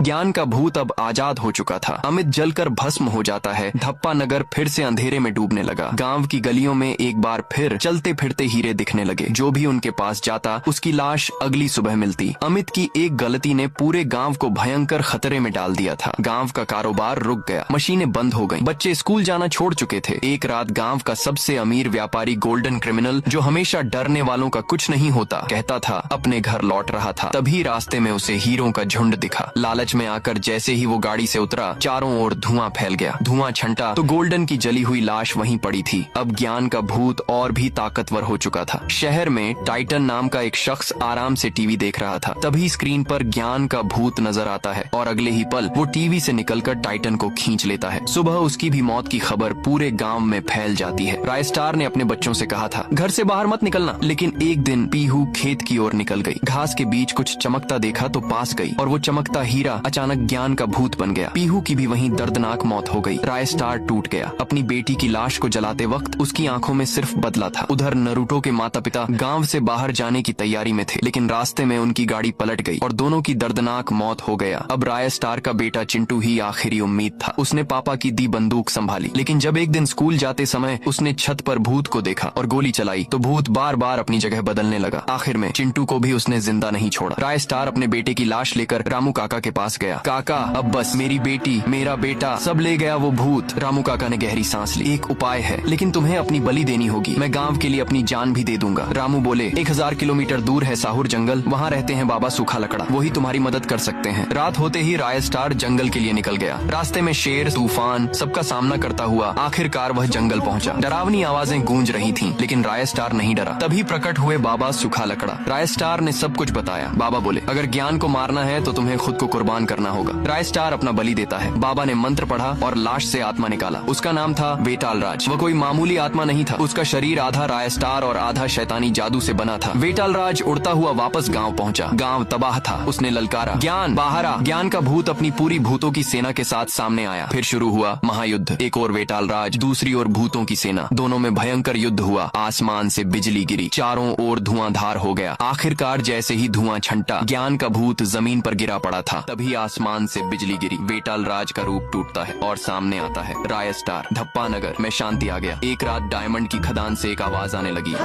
ज्ञान का भूत अब आजाद हो चुका था। अमित जलकर भस्म हो जाता है। धप्पा नगर फिर से अंधेरे में डूबने लगा। गांव की गलियों में एक बार फिर चलते फिरते हीरे दिखने लगे। जो भी उनके पास जाता उसकी लाश अगली सुबह मिलती। अमित की एक गलती ने पूरे गांव को भयंकर खतरे में डाल दिया था। गांव का कारोबार रुक गया, मशीनें बंद हो गईं, बच्चे स्कूल जाना छोड़ चुके थे। एक रात गांव का सबसे अमीर व्यापारी गोल्डन क्रिमिनल, जो हमेशा डरने वालों का कुछ नहीं होता कहता था, अपने घर लौट रहा था। तभी रास्ते में उसे हीरों का झुंड दिखा। लालच में आकर जैसे ही वो गाड़ी से उतरा, चारों ओर धुआं फैल गया। धुआं छंटा तो गोल्डन की जली हुई लाश वहीं पड़ी थी। अब ज्ञान का भूत और भी ताकतवर हो चुका था। शहर में टाइटन नाम का एक शख्स आराम से टीवी देख रहा था। तभी स्क्रीन पर ज्ञान का भूत नजर आता है और अगले ही पल वो टीवी से निकलकर टाइटन को खींच लेता है। सुबह उसकी भी मौत की खबर पूरे गांव में फैल जाती है। राय स्टार ने अपने बच्चों से कहा था, घर से बाहर मत निकलना, लेकिन एक दिन पीहू खेत की ओर निकल गई। घास के बीच कुछ चमकता देखा तो पास गई और वो चमकता हीरा अचानक ज्ञान का भूत बन गया। पीहू की भी वहीं दर्दनाक मौत हो गई। राय स्टार टूट गया। अपनी बेटी की लाश को जलाते वक्त उसकी आंखों में सिर्फ बदला था। उधर नरूटो के माता पिता गांव से बाहर जाने की तैयारी में थे, लेकिन रास्ते में उनकी गाड़ी पलट गई और दोनों की दर्दनाक मौत हो गया। अब राय स्टार का बेटा चिंटू ही आखिरी उम्मीद था। उसने पापा की दी बंदूक संभाली, लेकिन जब एक दिन स्कूल जाते समय उसने छत पर भूत को देखा और गोली चलाई तो भूत बार बार अपनी जगह बदलने लगा। आखिर में चिंटू को भी उसने जिंदा नहीं छोड़ा। राय स्टार अपने बेटे की लाश लेकर रामू काका के पास गया। काका, अब बस मेरी बेटी, मेरा बेटा सब ले गया वो भूत। रामू काका ने गहरी सांस ली। एक उपाय है, लेकिन तुम्हें अपनी बलि देनी होगी। मैं गांव के लिए अपनी जान भी दे दूंगा। रामू बोले, 1000 किलोमीटर दूर है साहुर जंगल, वहाँ रहते हैं बाबा सूखा लकड़ा, वही तुम्हारी मदद कर सकते हैं। रात होते ही राय स्टार जंगल के लिए निकल गया। रास्ते में शेर, तूफान सबका सामना करता हुआ आखिरकार वह जंगल पहुंचा। डरावनी आवाजें गूंज रही थीं, लेकिन राय स्टार नहीं डरा। तभी प्रकट हुए बाबा सूखा लकड़ा। राय स्टार ने सब कुछ बताया। बाबा बोले, अगर ज्ञान को मारना है तो तुम्हें खुद को कुर्बान करना होगा। राय स्टार अपना बलि देता है। बाबा ने मंत्र पढ़ा और लाश से आत्मा निकाला। उसका नाम था वेटाल राज। वह कोई मामूली आत्मा नहीं था। उसका शरीर आधा राय स्टार और आधा शैतानी जादू से बना था। वेटाल राज उड़ता हुआ वापस गांव पहुंचा। गांव तबाह था। उसने ललकारा, ज्ञान बाहर आ। ज्ञान का भूत अपनी पूरी भूतों की सेना के साथ सामने आया। फिर शुरू हुआ महायुद्ध। एक ओर वेटाल राज, दूसरी ओर भूतों की सेना। दोनों में भयंकर युद्ध हुआ। आसमान से बिजली गिरी, चारों ओर धुआंधार हो गया। आखिरकार जैसे ही धुआं छंटा, ज्ञान का भूत जमीन पर गिरा पड़ा था। तभी आसमान से बिजली गिरी। वेटाल राज का रूप टूटता है और सामने आता है राय स्टार। धप्पा नगर में शांति आ गया। एक रात डायमंड की खदान से एक आवाज आने लगी,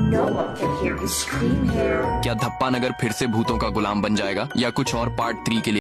No one can hear you scream here. क्या धप्पा नगर फिर से भूतों का गुलाम बन जाएगा या कुछ और पार्ट 3 के लिए